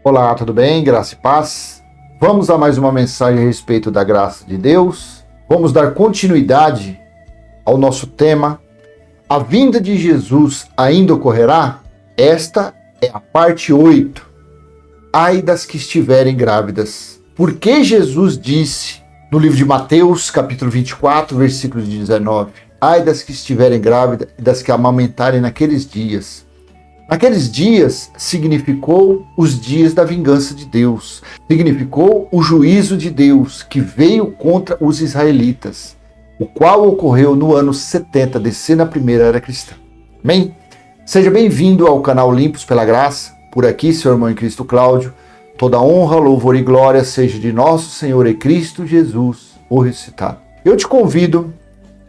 Olá, tudo bem? Graça e paz. Vamos a mais uma mensagem a respeito da graça de Deus. Vamos dar continuidade ao nosso tema. A vinda de Jesus ainda ocorrerá? Esta é a parte 8. Ai das que estiverem grávidas. Porque Jesus disse no livro de Mateus, capítulo 24, versículo 19: ai das que estiverem grávidas e das que amamentarem naqueles dias. Naqueles dias significou os dias da vingança de Deus, significou o juízo de Deus que veio contra os israelitas, o qual ocorreu no ano 70 DC na primeira era cristã. Amém? Seja bem-vindo ao canal Limpos pela Graça, por aqui seu irmão em Cristo Cláudio. Toda honra, louvor e glória seja de nosso Senhor e Cristo Jesus, o ressuscitado. Eu te convido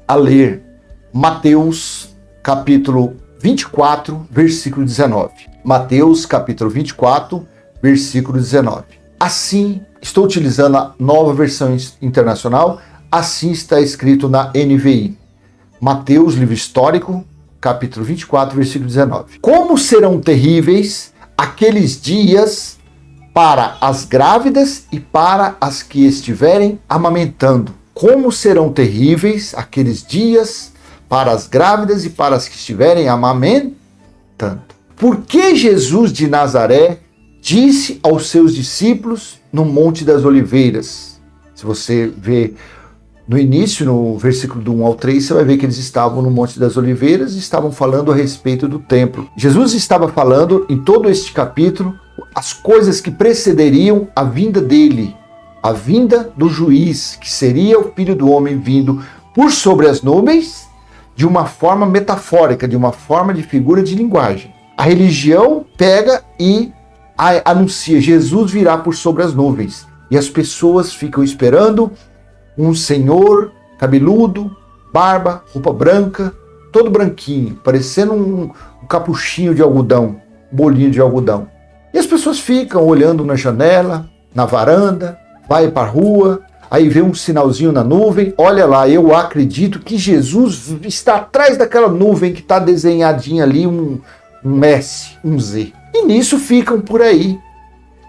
a ler Mateus capítulo 24, versículo 19. Mateus, capítulo 24, versículo 19. Assim, estou utilizando a nova versão internacional, assim está escrito na NVI. Mateus, livro histórico, capítulo 24, versículo 19. Como serão terríveis aqueles dias para as grávidas e para as que estiverem amamentando. Como serão terríveis aqueles dias para as grávidas e para as que estiverem amamentando. Por que Jesus de Nazaré disse aos seus discípulos no Monte das Oliveiras? Se você vê no início, no versículo do 1 ao 3, você vai ver que eles estavam no Monte das Oliveiras e estavam falando a respeito do templo. Jesus estava falando em todo este capítulo as coisas que precederiam a vinda dele, a vinda do juiz, que seria o Filho do Homem vindo por sobre as nuvens, de uma forma metafórica, de uma forma de figura de linguagem. A religião pega e anuncia: Jesus virá por sobre as nuvens. E as pessoas ficam esperando um senhor cabeludo, barba, roupa branca, todo branquinho, parecendo um capuchinho de algodão, um bolinho de algodão. E as pessoas ficam olhando na janela, na varanda, vai para a rua, aí vê um sinalzinho na nuvem, olha lá, eu acredito que Jesus está atrás daquela nuvem que está desenhadinha ali, um S, um Z. E nisso ficam por aí,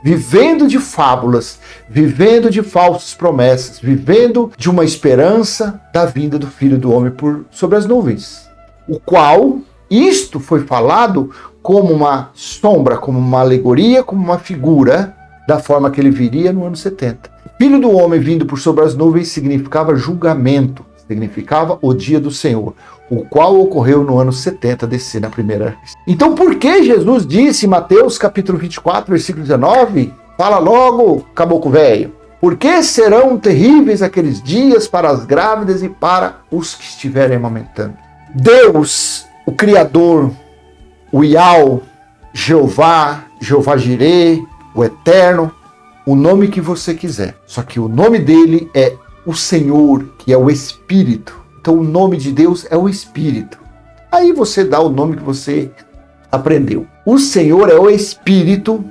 vivendo de fábulas, vivendo de falsas promessas, vivendo de uma esperança da vinda do Filho do Homem por sobre as nuvens. O qual, isto foi falado como uma sombra, como uma alegoria, como uma figura da forma que ele viria no ano 70. Filho do Homem vindo por sobre as nuvens significava julgamento, significava o dia do Senhor, o qual ocorreu no ano 70 DC na primeira era cristã. Então por que Jesus disse em Mateus capítulo 24, versículo 19, fala logo, caboclo velho, por que serão terríveis aqueles dias para as grávidas e para os que estiverem amamentando? Deus, o Criador, o Iau, Jeová, Jeová Jireh, o Eterno, o nome que você quiser. Só que o nome dele é o Senhor, que é o Espírito. Então o nome de Deus é o Espírito. Aí você dá o nome que você aprendeu. O Senhor é o Espírito.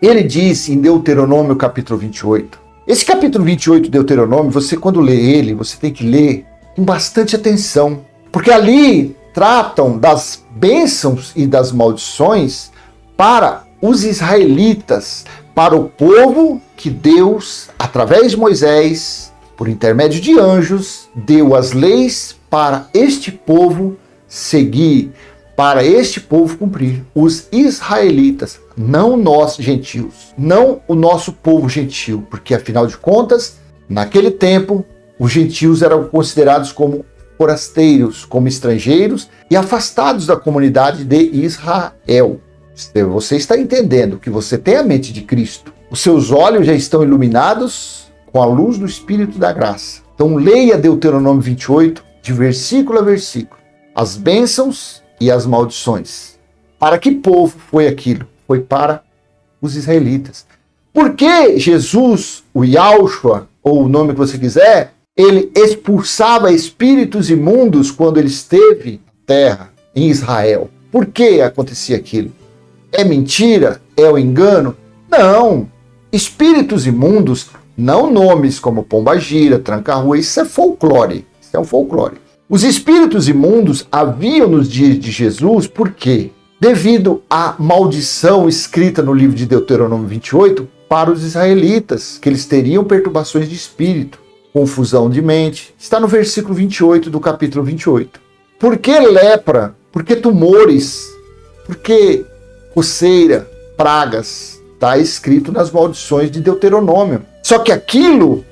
Ele disse em Deuteronômio capítulo 28. Esse capítulo 28 de Deuteronômio, você quando lê ele, você tem que ler com bastante atenção. Porque ali tratam das bênçãos e das maldições para os israelitas, para o povo que Deus, através de Moisés, por intermédio de anjos, deu as leis para este povo seguir, para este povo cumprir. Os israelitas, não nós gentios, não o nosso povo gentil, porque afinal de contas, naquele tempo, os gentios eram considerados como forasteiros, como estrangeiros e afastados da comunidade de Israel. Você está entendendo que você tem a mente de Cristo. Os seus olhos já estão iluminados com a luz do Espírito da graça. Então leia Deuteronômio 28, de versículo a versículo. As bênçãos e as maldições. Para que povo foi aquilo? Foi para os israelitas. Por que Jesus, o Yahushua, ou o nome que você quiser, ele expulsava espíritos imundos quando ele esteve na terra, em Israel? Por que acontecia aquilo? É mentira? É o engano? Não. Espíritos imundos, não nomes como pombagira, tranca-rua, isso é folclore. Isso é um folclore. Os espíritos imundos haviam nos dias de Jesus, por quê? devido à maldição escrita no livro de Deuteronômio 28 para os israelitas, que eles teriam perturbações de espírito, confusão de mente. Está no versículo 28 do capítulo 28. Por que lepra? Por que tumores? Por que coceira? Pragas? Está escrito nas maldições de Deuteronômio. Só que aquilo,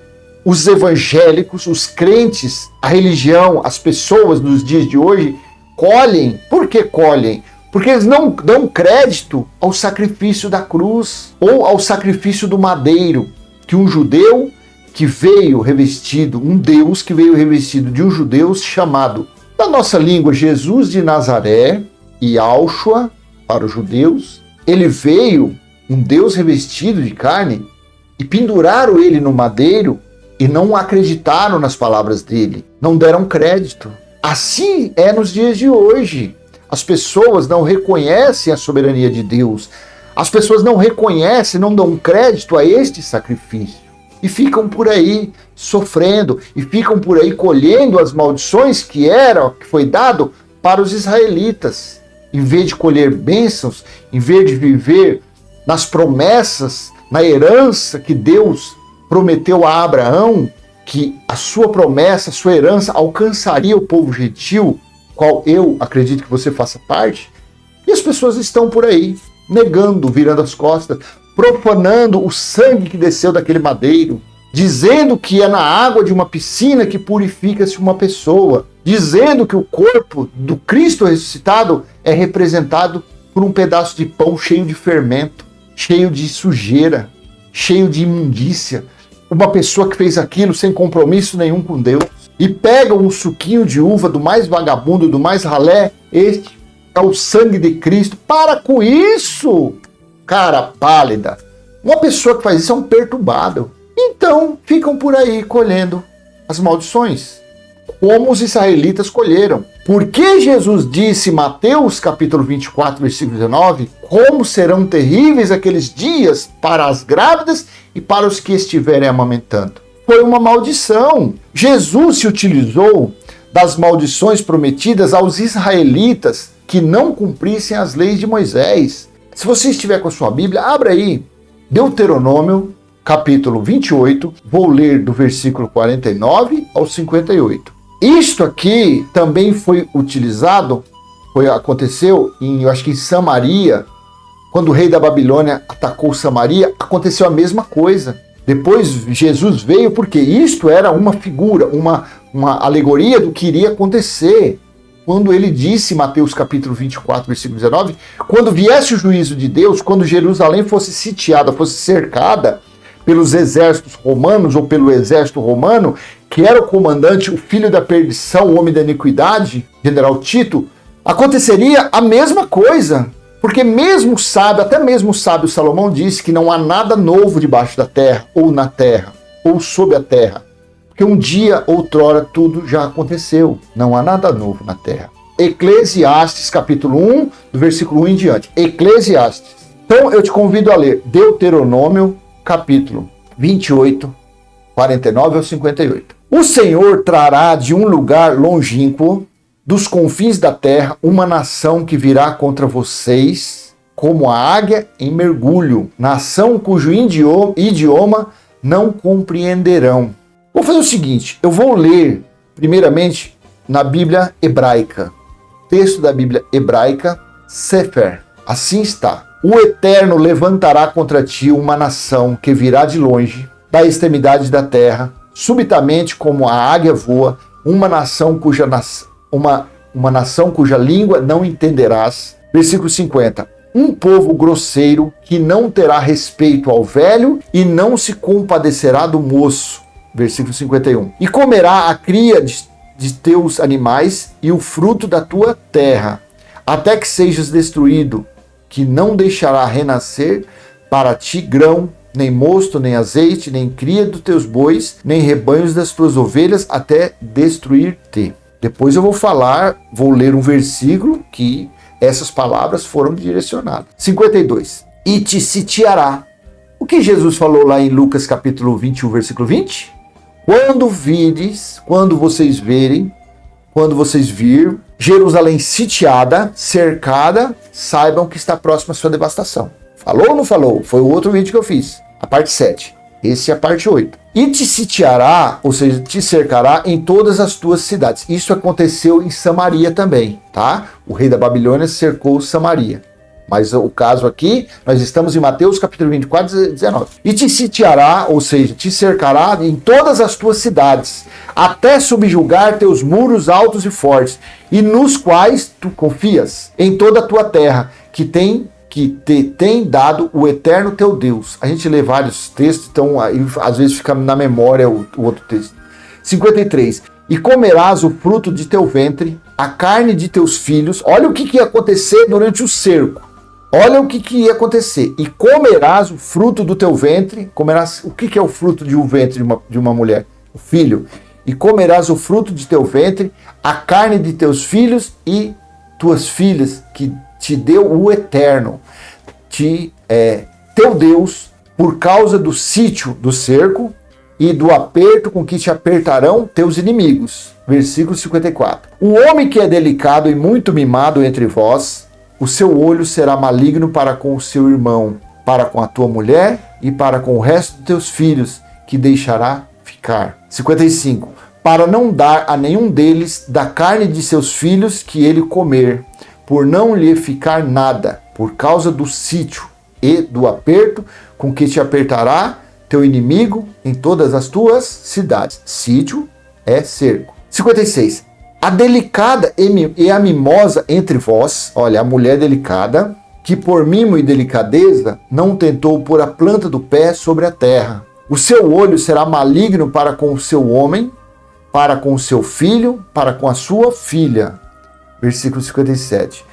os evangélicos, os crentes, a religião, as pessoas dos dias de hoje colhem. Por que colhem? Porque eles não dão crédito ao sacrifício da cruz ou ao sacrifício do madeiro, que um judeu que veio revestido, um Deus que veio revestido de um judeu chamado, na nossa língua, Jesus de Nazaré, e Yahshua para os judeus, ele veio, um Deus revestido de carne, e penduraram ele no madeiro e não acreditaram nas palavras dele, não deram crédito. Assim é nos dias de hoje. As pessoas não reconhecem a soberania de Deus. As pessoas não reconhecem, não dão crédito a este sacrifício. E ficam por aí sofrendo, e ficam por aí colhendo as maldições que foi dado para os israelitas. Em vez de colher bênçãos, em vez de viver nas promessas, na herança que Deus prometeu a Abraão, que a sua promessa, a sua herança alcançaria o povo gentil, qual eu acredito que você faça parte, e as pessoas estão por aí, negando, virando as costas, profanando o sangue que desceu daquele madeiro, dizendo que é na água de uma piscina que purifica-se uma pessoa, dizendo que o corpo do Cristo ressuscitado é representado por um pedaço de pão cheio de fermento, cheio de sujeira, cheio de imundícia. Uma pessoa que fez aquilo sem compromisso nenhum com Deus, e pega um suquinho de uva do mais vagabundo, do mais ralé, este é o sangue de Cristo. Para com isso, cara pálida. Uma pessoa que faz isso é um perturbado. Então, ficam por aí colhendo as maldições, como os israelitas colheram. Porque Jesus disse em Mateus capítulo 24, versículo 19, como serão terríveis aqueles dias para as grávidas e para os que estiverem amamentando. Foi uma maldição. Jesus se utilizou das maldições prometidas aos israelitas que não cumprissem as leis de Moisés. Se você estiver com a sua Bíblia, abra aí Deuteronômio capítulo 28, vou ler do versículo 49 ao 58. Isto aqui também foi utilizado, aconteceu eu acho que em Samaria, quando o rei da Babilônia atacou Samaria, aconteceu a mesma coisa. Depois Jesus veio porque isto era uma figura, uma alegoria do que iria acontecer. Quando ele disse, Mateus capítulo 24, versículo 19, quando viesse o juízo de Deus, quando Jerusalém fosse sitiada, fosse cercada pelos exércitos romanos ou pelo exército romano, que era o comandante, o filho da perdição, o homem da iniquidade, general Tito, aconteceria a mesma coisa. Porque mesmo sábio, até mesmo o sábio Salomão disse que não há nada novo debaixo da terra, ou na terra, ou sob a terra. Porque um dia, outrora, tudo já aconteceu. Não há nada novo na terra. Eclesiastes, capítulo 1, do versículo 1 em diante. Eclesiastes. Então, eu te convido a ler Deuteronômio, capítulo 28, 49 ao 58. O Senhor trará de um lugar longínquo, dos confins da terra, uma nação que virá contra vocês, como a águia em mergulho, nação cujo idioma não compreenderão. Vou fazer o seguinte, eu vou ler, primeiramente, na Bíblia hebraica. Texto da Bíblia hebraica, Sefer. Assim está. O Eterno levantará contra ti uma nação que virá de longe, da extremidade da terra, subitamente como a águia voa, uma nação cuja língua não entenderás. Versículo 50. Um povo grosseiro que não terá respeito ao velho e não se compadecerá do moço. Versículo 51. E comerá a cria de teus animais e o fruto da tua terra, até que sejas destruído, que não deixará renascer para ti grão, nem mosto, nem azeite, nem cria dos teus bois, nem rebanhos das tuas ovelhas, até destruir-te. Depois eu vou ler um versículo que essas palavras foram direcionadas. 52. E te sitiará. O que Jesus falou lá em Lucas capítulo 21, versículo 20? Quando vocês vir Jerusalém sitiada, cercada, saibam que está próxima à sua devastação. Falou ou não falou? Foi o outro vídeo que eu fiz, a parte 7. Esse é a parte 8. E te sitiará, ou seja, te cercará em todas as tuas cidades. Isso aconteceu em Samaria também, tá? O rei da Babilônia cercou Samaria. Mas o caso aqui, nós estamos em Mateus capítulo 24, 19. E te sitiará, ou seja, te cercará em todas as tuas cidades, até subjugar teus muros altos e fortes, e nos quais tu confias, em toda a tua terra, que te tem dado o eterno teu Deus. A gente lê vários textos, então aí, às vezes fica na memória o outro texto. 53. E comerás o fruto de teu ventre, a carne de teus filhos. Olha o que ia acontecer durante o cerco. Olha o que ia acontecer. E comerás o fruto do teu ventre. Comerás. O que é o fruto de um ventre de uma mulher? O filho. E comerás o fruto de teu ventre, a carne de teus filhos e tuas filhas, que te deu o eterno, teu Deus, por causa do sítio do cerco e do aperto com que te apertarão teus inimigos. Versículo 54. O homem que é delicado e muito mimado entre vós, o seu olho será maligno para com o seu irmão, para com a tua mulher e para com o resto dos teus filhos, que deixará ficar. 55. Para não dar a nenhum deles da carne de seus filhos que ele comer, por não lhe ficar nada, por causa do sítio e do aperto com que te apertará teu inimigo em todas as tuas cidades. Sítio é cerco. 56. A delicada e a mimosa entre vós, olha, a mulher delicada, que por mimo e delicadeza não tentou pôr a planta do pé sobre a terra. O seu olho será maligno para com o seu homem, para com o seu filho, para com a sua filha. Versículo 57.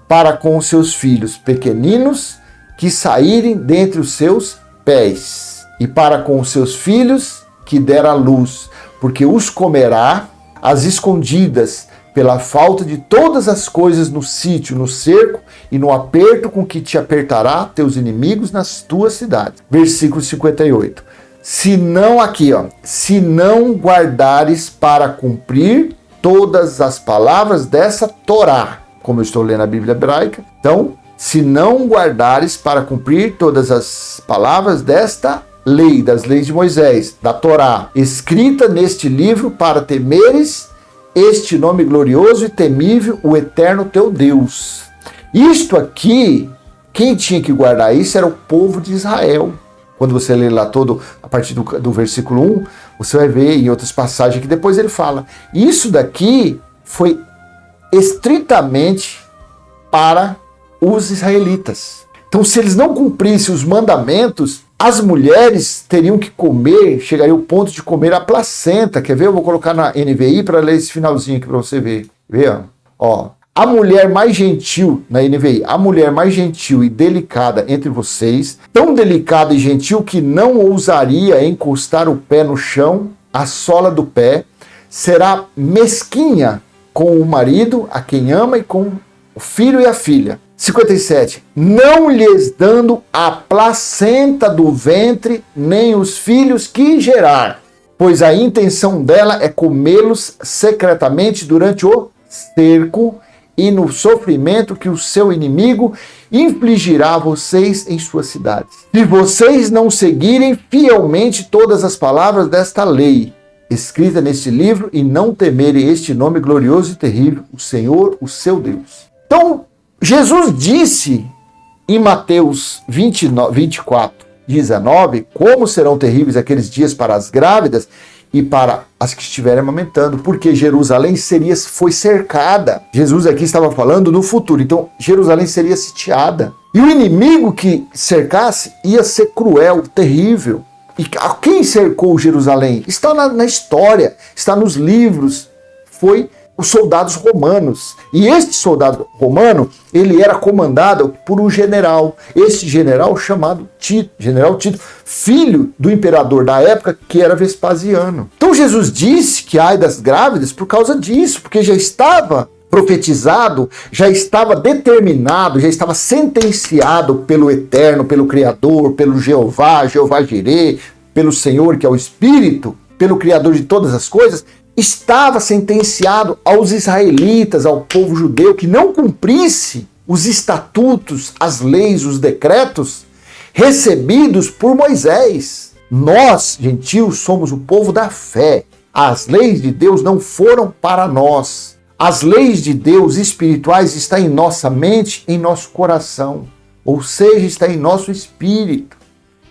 Para com os seus filhos pequeninos que saírem dentre os seus pés, e para com os seus filhos que der à luz, porque os comerá às escondidas, pela falta de todas as coisas no sítio, no cerco e no aperto com que te apertará teus inimigos nas tuas cidades. Versículo 58. Se não guardares para cumprir todas as palavras dessa Torá, como eu estou lendo a Bíblia hebraica, então, se não guardares para cumprir todas as palavras desta lei, das leis de Moisés, da Torá, escrita neste livro, para temeres este nome glorioso e temível, o eterno teu Deus. Isto aqui, quem tinha que guardar isso era o povo de Israel. Quando você lê lá todo, a partir do versículo 1, você vai ver em outras passagens que depois ele fala. Isso daqui foi estritamente para os israelitas. Então, se eles não cumprissem os mandamentos, as mulheres teriam que comer, chegaria ao ponto de comer a placenta. Quer ver? Eu vou colocar na NVI para ler esse finalzinho aqui para você ver. Vê, ó. A mulher mais gentil, na NVI, a mulher mais gentil e delicada entre vocês, tão delicada e gentil que não ousaria encostar o pé no chão, a sola do pé, será mesquinha com o marido, a quem ama, e com o filho e a filha. 57. Não lhes dando a placenta do ventre, nem os filhos que gerar, pois a intenção dela é comê-los secretamente durante o cerco e no sofrimento que o seu inimigo infligirá a vocês em suas cidades. Se vocês não seguirem fielmente todas as palavras desta lei, escrita neste livro, e não temerem este nome glorioso e terrível, o Senhor, o seu Deus. Então, Jesus disse em Mateus 24, 19, como serão terríveis aqueles dias para as grávidas e para as que estiverem amamentando, porque Jerusalém foi cercada. Jesus aqui estava falando no futuro, então Jerusalém seria sitiada. E o inimigo que cercasse ia ser cruel, terrível. E quem cercou Jerusalém? Está na história, está nos livros, foi os soldados romanos. E este soldado romano, ele era comandado por um general. Este general chamado Tito, general Tito, filho do imperador da época, que era Vespasiano. Então Jesus disse que ai das grávidas por causa disso, porque já estava profetizado, já estava determinado, já estava sentenciado pelo Eterno, pelo Criador, pelo Jeová Jirê, pelo Senhor, que é o Espírito, pelo Criador de todas as coisas, estava sentenciado aos israelitas, ao povo judeu, que não cumprisse os estatutos, as leis, os decretos recebidos por Moisés. Nós, gentios, somos o povo da fé. As leis de Deus não foram para nós. As leis de Deus espirituais estão em nossa mente, em nosso coração. Ou seja, está em nosso espírito,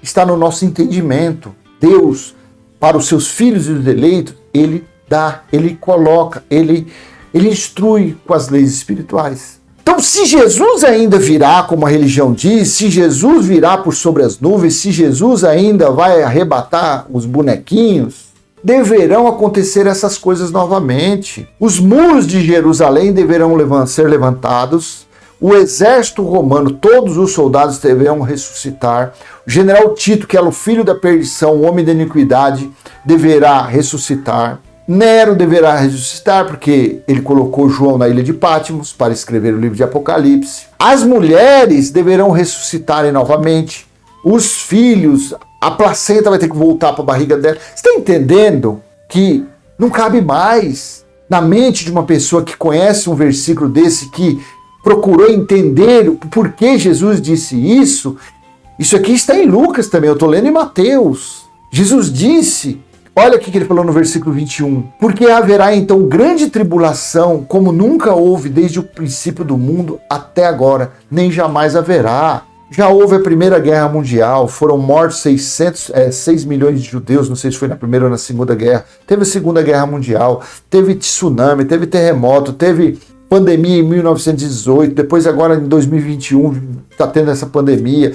está no nosso entendimento. Deus, para os seus filhos e os eleitos, Ele dá, Ele coloca, Ele instrui com as leis espirituais. Então, se Jesus ainda virá, como a religião diz, se Jesus virá por sobre as nuvens, se Jesus ainda vai arrebatar os bonequinhos, deverão acontecer essas coisas novamente. Os muros de Jerusalém deverão ser levantados, o exército romano, todos os soldados deverão ressuscitar, o general Tito, que era o filho da perdição, o homem da iniquidade, deverá ressuscitar. Nero deverá ressuscitar, porque ele colocou João na ilha de Patmos para escrever o livro de Apocalipse. As mulheres deverão ressuscitarem novamente. Os filhos, a placenta vai ter que voltar para a barriga dela. Você está entendendo que não cabe mais na mente de uma pessoa que conhece um versículo desse, que procurou entender o porquê Jesus disse isso? Isso aqui está em Lucas também, eu estou lendo em Mateus. Jesus disse... Olha o que ele falou no versículo 21. Porque haverá então grande tribulação, como nunca houve desde o princípio do mundo até agora, nem jamais haverá. Já houve a Primeira Guerra Mundial, foram mortos 6 milhões de judeus, não sei se foi na Primeira ou na Segunda Guerra. Teve a Segunda Guerra Mundial, teve tsunami, teve terremoto, teve pandemia em 1918, depois agora em 2021 está tendo essa pandemia.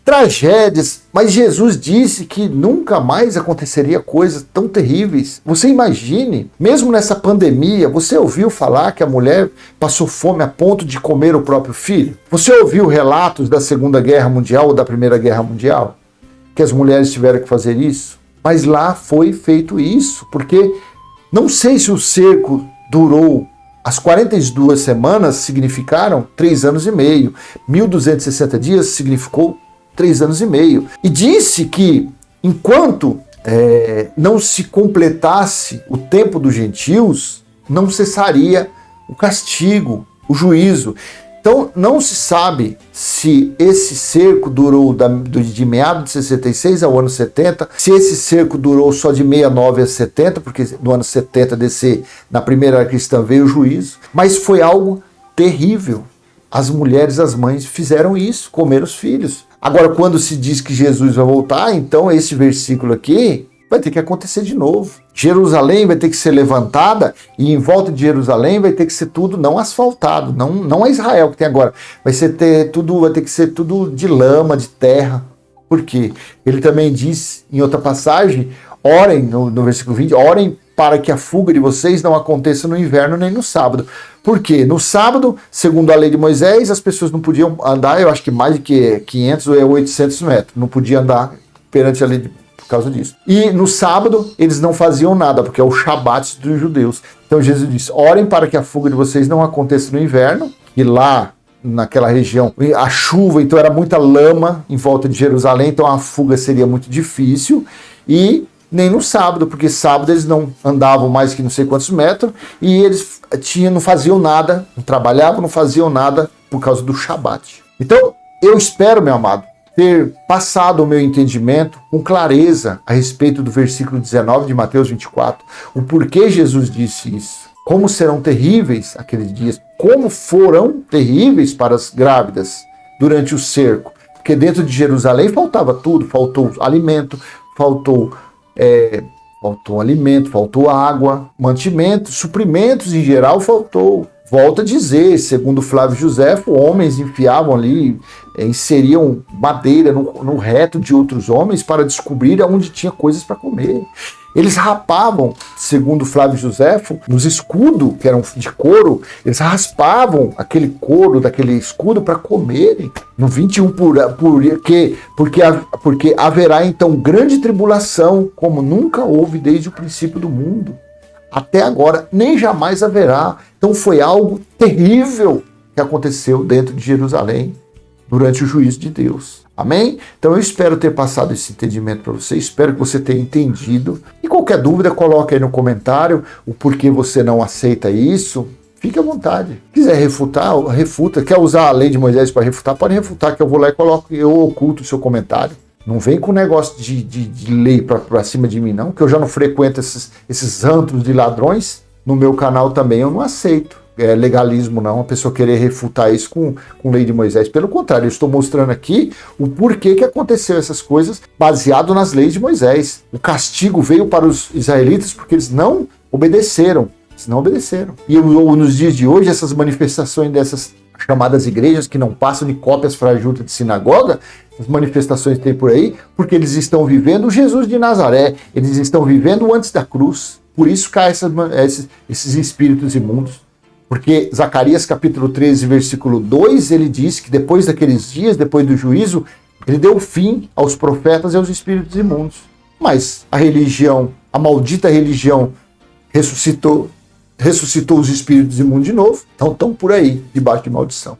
Tragédias, mas Jesus disse que nunca mais aconteceria coisas tão terríveis. Você imagine, mesmo nessa pandemia, você ouviu falar que a mulher passou fome a ponto de comer o próprio filho? Você ouviu relatos da Segunda Guerra Mundial ou da Primeira Guerra Mundial? Que as mulheres tiveram que fazer isso? Mas lá foi feito isso, porque não sei se o cerco durou. As 42 semanas significaram 3 anos e meio. 1.260 dias significou 3 anos e meio. E disse que enquanto não se completasse o tempo dos gentios, não cessaria o castigo, o juízo. Então não se sabe se esse cerco durou de meados de 66 ao ano 70, se esse cerco durou só de 69 a 70, porque no ano 70 na primeira era cristã veio o juízo, mas foi algo terrível. As mulheres, as mães fizeram isso, comeram os filhos. Agora, quando se diz que Jesus vai voltar, então esse versículo aqui vai ter que acontecer de novo. Jerusalém vai ter que ser levantada e em volta de Jerusalém vai ter que ser tudo não asfaltado, não é Israel que tem agora. Vai ter que ser tudo de lama, de terra. Por quê? Ele também diz em outra passagem, orem, no versículo 20, orem para que a fuga de vocês não aconteça no inverno nem no sábado. Por quê? No sábado, segundo a lei de Moisés, as pessoas não podiam andar, eu acho que mais de 500 ou 800 metros. Não podia andar perante a lei por causa disso. E no sábado, eles não faziam nada, porque é o Shabat dos judeus. Então Jesus disse, orem para que a fuga de vocês não aconteça no inverno. E lá, naquela região, a chuva, então era muita lama em volta de Jerusalém, então a fuga seria muito difícil. E nem no sábado, porque sábado eles não andavam mais que não sei quantos metros e eles não faziam nada, não trabalhavam, não faziam nada por causa do Shabat. Então, eu espero, meu amado, ter passado o meu entendimento com clareza a respeito do versículo 19 de Mateus 24, o porquê Jesus disse isso, como serão terríveis aqueles dias, como foram terríveis para as grávidas durante o cerco, porque dentro de Jerusalém faltava tudo, faltou alimento, faltou alimento, faltou água, mantimento, suprimentos em geral faltou. Volto a dizer, segundo Flávio Joséfo, homens enfiavam ali, inseriam madeira no reto de outros homens para descobrir onde tinha coisas para comer. Eles rapavam, segundo Flávio Joséfo, nos escudos, que eram de couro, eles raspavam aquele couro daquele escudo para comerem. No 21, porque haverá então grande tribulação, como nunca houve desde o princípio do mundo. Até agora, nem jamais haverá. Então foi algo terrível que aconteceu dentro de Jerusalém durante o juízo de Deus. Amém? Então eu espero ter passado esse entendimento para você, espero que você tenha entendido. E qualquer dúvida, coloque aí no comentário o porquê você não aceita isso. Fique à vontade. Quiser refutar, refuta. Quer usar a lei de Moisés para refutar? Pode refutar, que eu vou lá e coloco, eu oculto o seu comentário. Não vem com negócio de lei para cima de mim, não, que eu já não frequento esses antros de ladrões. No meu canal também eu não aceito. Legalismo não, a pessoa querer refutar isso com lei de Moisés. Pelo contrário, eu estou mostrando aqui o porquê que aconteceu essas coisas baseado nas leis de Moisés. O castigo veio para os israelitas porque eles não obedeceram. E nos dias de hoje, essas manifestações dessas chamadas igrejas que não passam de cópias frajutas de sinagoga, as manifestações que tem por aí, porque eles estão vivendo o Jesus de Nazaré, eles estão vivendo antes da cruz. Por isso caem esses espíritos imundos. Porque Zacarias capítulo 13, versículo 2, ele diz que depois daqueles dias, depois do juízo, ele deu fim aos profetas e aos espíritos imundos. Mas a religião, a maldita religião, ressuscitou os espíritos imundos de novo, então estão por aí, debaixo de maldição.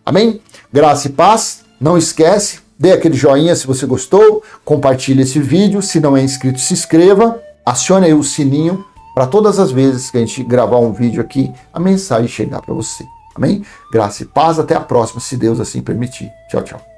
Amém? Graça e paz. Não esquece, dê aquele joinha se você gostou, compartilhe esse vídeo, se não é inscrito, se inscreva, acione aí o sininho, para todas as vezes que a gente gravar um vídeo aqui, a mensagem chegar para você. Amém? Graça e paz, até a próxima, se Deus assim permitir. Tchau, tchau.